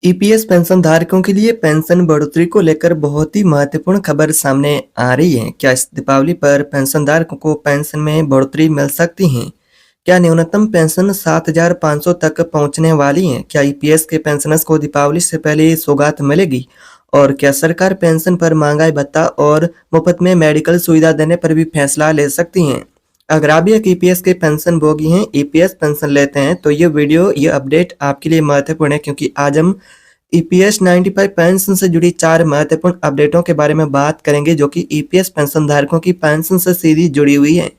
EPS pension धारकों के लिए पेंशन बढ़ोतरी को लेकर बहुत ही महत्वपूर्ण खबर सामने आ रही है। क्या इस दीपावली पर पेंशन धारकों को पेंशन में बढ़ोतरी मिल सकती है? क्या न्यूनतम पेंशन 7,500 तक पहुंचने वाली है? क्या ईपीएस के पेंशनर्स को दीपावली से पहले सौगात मिलेगी? और क्या सरकार पेंशन पर महंगाई भत्ता और मुफ्त में मेडिकल सुविधा देने पर भी फैसला ले सकती है? अगर आप भी एक ईपीएस के पेंशन भोगी हैं, ईपीएस पेंशन लेते हैं, तो ये अपडेट आपके लिए महत्वपूर्ण है, क्योंकि आज हम ईपीएस 95 पेंशन से जुड़ी 4 महत्वपूर्ण अपडेटों के बारे में बात करेंगे, जो कि ईपीएस पेंशन धारकों की पेंशन से सीधी जुड़ी हुई है।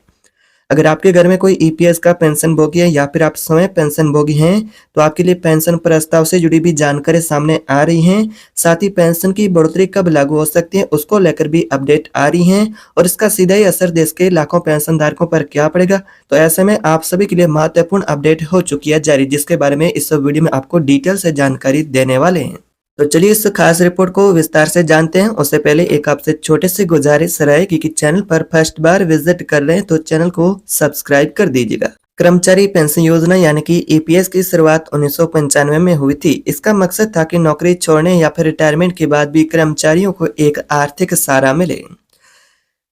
अगर आपके घर में कोई ईपीएस का पेंशन भोगी है या फिर आप स्वयं पेंशन भोगी हैं, तो आपके लिए पेंशन प्रस्ताव से जुड़ी भी जानकारी सामने आ रही है। साथ ही पेंशन की बढ़ोतरी कब लागू हो सकती है, उसको लेकर भी अपडेट आ रही है, और इसका सीधा ही असर देश के लाखों पेंशन धारकों पर क्या पड़ेगा। तो ऐसे में आप सभी के लिए महत्वपूर्ण अपडेट हो चुकी है जारी, जिसके बारे में इस वीडियो में आपको डिटेल से जानकारी देने वाले हैं। तो चलिए इस खास रिपोर्ट को विस्तार से जानते हैं। उससे पहले एक आपसे छोटे से गुजारिश रहेगी कि चैनल पर फर्स्ट बार विजिट कर रहे हैं तो चैनल को सब्सक्राइब कर दीजिएगा। कर्मचारी पेंशन योजना यानी कि ईपीएस की शुरुआत 1995 में हुई थी। इसका मकसद था कि नौकरी छोड़ने या फिर रिटायरमेंट के बाद भी कर्मचारियों को एक आर्थिक सहारा मिले।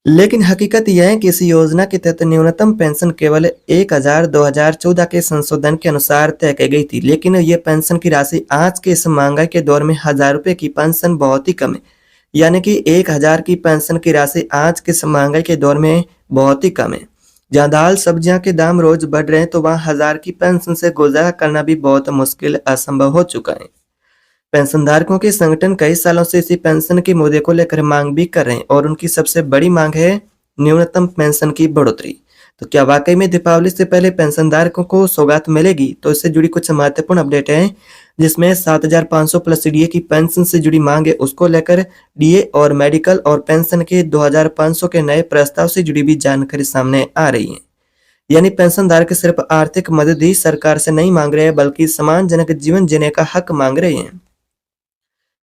लेकिन हकीकत यह है कि इस योजना के तहत न्यूनतम पेंशन केवल 1,000 2014 के संशोधन के अनुसार तय की गई थी। लेकिन ये पेंशन की राशि आज के इस महंगाई के दौर में 1,000 रुपए की पेंशन बहुत ही कम है। यानी कि 1,000 की पेंशन की राशि आज के इस महंगाई के दौर में बहुत ही कम है। जहाँ दाल सब्जियां के दाम रोज बढ़ रहे हैं, तो वहाँ 1,000 की पेंशन से गुजारा करना भी बहुत मुश्किल असंभव हो चुका है। पेंशनधारकों के संगठन कई सालों से इसी पेंशन के मुद्दे को लेकर मांग भी कर रहे हैं, और उनकी सबसे बड़ी मांग है न्यूनतम पेंशन की बढ़ोतरी। तो क्या वाकई में दीपावली से पहले पेंशनधारकों को सौगात मिलेगी? तो इससे जुड़ी कुछ महत्वपूर्ण अपडेट है, जिसमें 7,500 प्लस डीए की पेंशन से जुड़ी मांग है, उसको लेकर डीए और मेडिकल और पेंशन के 2,500 के नए प्रस्ताव से जुड़ी भी जानकारी सामने आ रही है। यानी पेंशनधारक सिर्फ आर्थिक मदद ही सरकार से नहीं मांग रहे हैं, बल्कि सम्मानजनक जीवन जीने का हक मांग रहे हैं।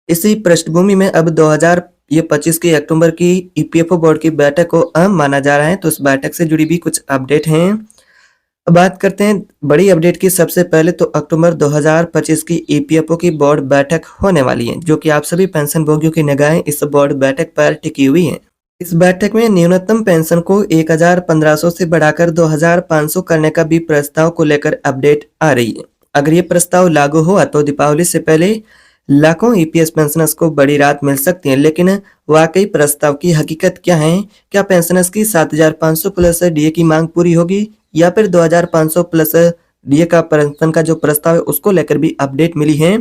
इसी पृष्ठभूमि में अब 2025 की अक्टूबर की ईपीएफओ बोर्ड की बैठक को अहम माना जा रहा है। तो इस बैठक से जुड़ी भी कुछ अपडेट हैं। अब बात करते हैं बड़ी अपडेट की। सबसे पहले तो अक्टूबर 2025 की ईपीएफओ की बोर्ड बैठक होने वाली है, जो कि आप सभी पेंशन भोगियों की निगाहें इस बोर्ड बैठक पर टिकी हुई है। इस बैठक में न्यूनतम पेंशन को 1,1500 से बढ़ाकर 2,500 करने का भी प्रस्ताव को लेकर अपडेट आ रही है। अगर ये प्रस्ताव लागू हुआ तो दीपावली से पहले लाखों ईपीएस पेंशनर्स को बड़ी राहत मिल सकती है। लेकिन वाकई प्रस्ताव की हकीकत क्या है? क्या पेंशनर्स की 7,500 प्लस डीए की मांग पूरी होगी, या फिर 2,500 प्लस डीए का पेंशन का जो प्रस्ताव है उसको लेकर भी अपडेट मिली है।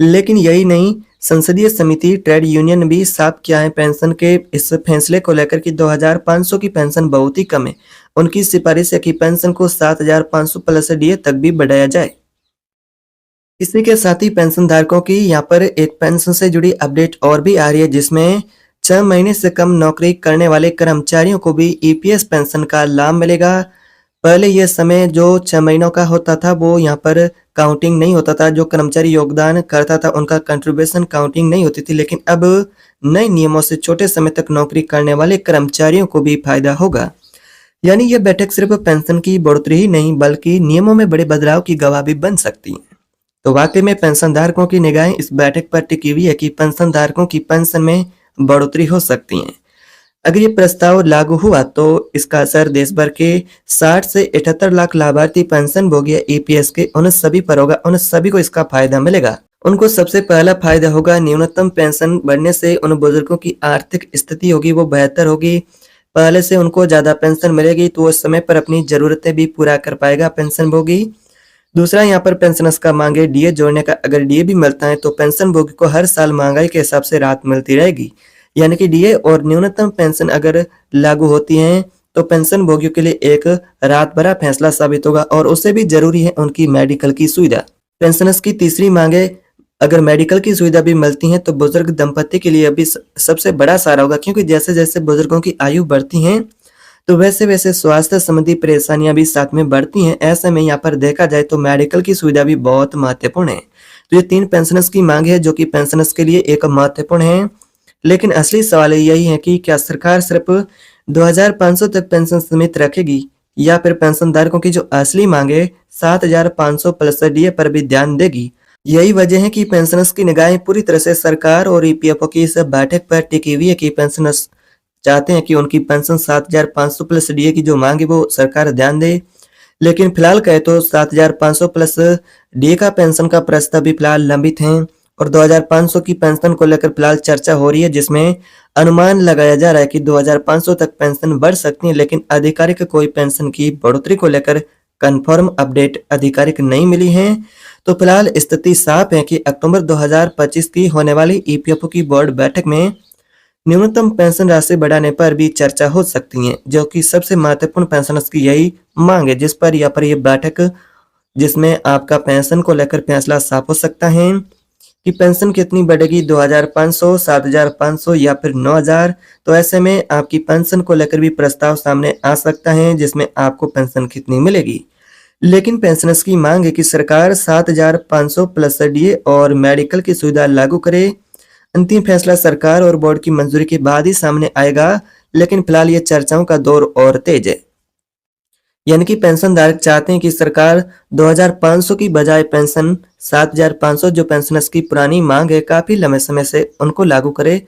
लेकिन यही नहीं, संसदीय समिति ट्रेड यूनियन भी साफ किया है पेंशन के इस फैसले को लेकर कि 2,500 की पेंशन बहुत ही कम है। उनकी सिफारिश है कि पेंशन को 7,500 प्लस डीए तक भी बढ़ाया जाए। इसी के साथ ही पेंशन धारकों की यहाँ पर एक पेंशन से जुड़ी अपडेट और भी आ रही है, जिसमें 6 महीने से कम नौकरी करने वाले कर्मचारियों को भी ईपीएस पेंशन का लाभ मिलेगा। पहले यह समय जो 6 महीनों का होता था, वो यहाँ पर काउंटिंग नहीं होता था। जो कर्मचारी योगदान करता था उनका कंट्रीब्यूशन काउंटिंग नहीं होती थी। लेकिन अब नए नियमों से छोटे समय तक नौकरी करने वाले कर्मचारियों को भी फायदा होगा। यानी यह बैठक सिर्फ पेंशन की बढ़ोतरी ही नहीं, बल्कि नियमों में बड़े बदलाव की गवाह भी बन सकती है। तो वाकई में पेंशन धारकों की निगाहें इस बैठक पर टिकी हुई है कि पेंशन धारकों की पेंशन में बढ़ोतरी हो सकती है। अगर ये प्रस्ताव लागू हुआ तो इसका असर देश भर के 60 से 78 लाख लाभार्थी पेंशन भोगी ईपीएस के उन सभी पर होगा। उन सभी को इसका फायदा मिलेगा। उनको सबसे पहला फायदा होगा न्यूनतम पेंशन बढ़ने से उन बुजुर्गों की आर्थिक स्थिति होगी वो बेहतर होगी। पहले से उनको ज्यादा पेंशन मिलेगी, तो वो समय पर अपनी जरूरतें भी पूरा कर पाएगा पेंशन भोगी। दूसरा, यहाँ पर पेंशनर्स का मांगे डीए जोड़ने का। अगर डीए भी मिलता है तो पेंशन भोगी को हर साल महंगाई के हिसाब से राहत मिलती रहेगी। यानी कि डीए और न्यूनतम पेंशन अगर लागू होती हैं तो पेंशन भोगियों के लिए एक राहत भरा फैसला साबित होगा, और उससे भी जरूरी है उनकी मेडिकल की सुविधा। पेंशनर्स की तीसरी मांगे, अगर मेडिकल की सुविधा भी मिलती है तो बुजुर्ग दंपति के लिए अभी सबसे बड़ा सहारा होगा, क्योंकि जैसे जैसे बुजुर्गों की आयु बढ़ती है तो वैसे वैसे स्वास्थ्य संबंधी परेशानियां भी साथ में बढ़ती हैं। ऐसे में यहाँ पर देखा जाए तो मेडिकल की सुविधा भी बहुत महत्वपूर्ण है। तो ये 3 पेंशनर्स की मांग है, जो कि पेंशनर्स के लिए एक महत्वपूर्ण है। लेकिन असली सवाल यही है कि क्या सरकार सिर्फ 2,500 तक पेंशन सीमित रखेगी, या फिर पेंशन धारकों की जो असली मांग है 7,500 प्लस डीए पर भी ध्यान देगी। यही वजह है कि पेंशनर्स की निगाहें पूरी तरह से सरकार और ईपीएफओ की इस बैठक पर टिकी हुई है कि पेंशनर्स चाहते हैं कि उनकी पेंशन 7,500 प्लस डीए की जो मांग है वो सरकार ध्यान दे। लेकिन फिलहाल कहे तो 7,500 प्लस डीए का पेंशन का प्रस्ताव भी फिलहाल लंबित है और 2,500 की पेंशन को लेकर फिलहाल चर्चा हो रही है, जिसमें अनुमान लगाया जा रहा है कि 2,500 तक पेंशन बढ़ सकती है। लेकिन आधिकारिक कोई पेंशन की बढ़ोतरी को लेकर कंफर्म अपडेट आधिकारिक नहीं मिली है। तो फिलहाल स्थिति साफ है कि अक्टूबर 2025 की होने वाली ईपीएफओ की बोर्ड बैठक में न्यूनतम पेंशन राशि बढ़ाने पर भी चर्चा हो सकती है, जो कि सबसे महत्वपूर्ण पेंशनर्स की यही मांग है, जिस पर या पर ये बैठक जिसमें आपका पेंशन को लेकर फैसला साफ हो सकता है कि पेंशन कितनी बढ़ेगी, 2,500, 7,500 या फिर 9,000। तो ऐसे में आपकी पेंशन को लेकर भी प्रस्ताव सामने आ सकता है, जिसमें आपको पेंशन कितनी मिलेगी। लेकिन पेंशनर्स की मांग है कि सरकार 7,500 प्लस डीए और मेडिकल की सुविधा लागू करे। अंतिम फैसला सरकार और बोर्ड की मंजूरी के बाद ही सामने आएगा, लेकिन फिलहाल ये चर्चाओं का दौर और तेज है। यानी कि पेंशन धारक चाहते हैं कि सरकार 2,500 की बजाय पेंशन 7,500 जो पेंशनर्स की पुरानी मांग है काफी लंबे समय से उनको लागू करे।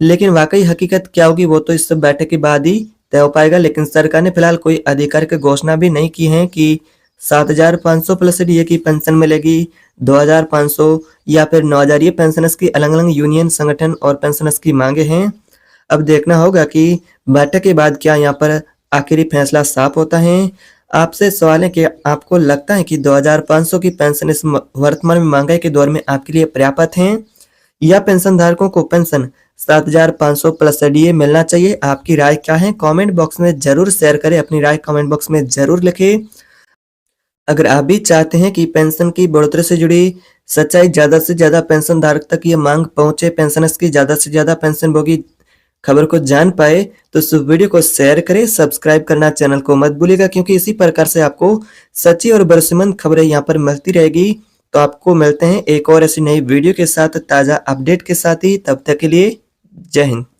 लेकिन वाकई हकीकत क्या होगी वो तो इस बैठक के बाद ही तय हो पाएगा। लेकिन सरकार ने फिलहाल कोई आधिकारिक घोषणा भी नहीं की है कि 7,500 प्लस डीए की पेंशन मिलेगी, 2,500 या फिर 9,000। ये पेंशनर्स की अलग अलग यूनियन संगठन और पेंशनर्स की मांगे हैं। अब देखना होगा कि बैठक के बाद क्या यहाँ पर आखिरी फैसला साफ होता है। आपसे सवाल है कि आपको लगता है कि 2,500 की पेंशन इस वर्तमान में महंगाई के दौर में आपके लिए पर्याप्त है, या पेंशन धारकों को पेंशन 7,500 प्लस डीए मिलना चाहिए? आपकी राय क्या है? कमेंट बॉक्स में जरूर शेयर करें, अपनी राय कमेंट बॉक्स में जरूर लिखें। अगर आप भी चाहते हैं कि पेंशन की बढ़ोतरी से जुड़ी सच्चाई ज्यादा से ज्यादा पेंशन धारक तक ये मांग पहुंचे, पेंशनर्स की ज्यादा से ज्यादा पेंशन भोगी खबर को जान पाए, तो इस वीडियो को शेयर करें, सब्सक्राइब करना चैनल को मत भूलिएगा, क्योंकि इसी प्रकार से आपको सच्ची और भरोसेमंद खबरें यहाँ पर मिलती रहेगी। तो आपको मिलते हैं एक और ऐसी नई वीडियो के साथ, ताजा अपडेट के साथ ही। तब तक के लिए जय हिंद।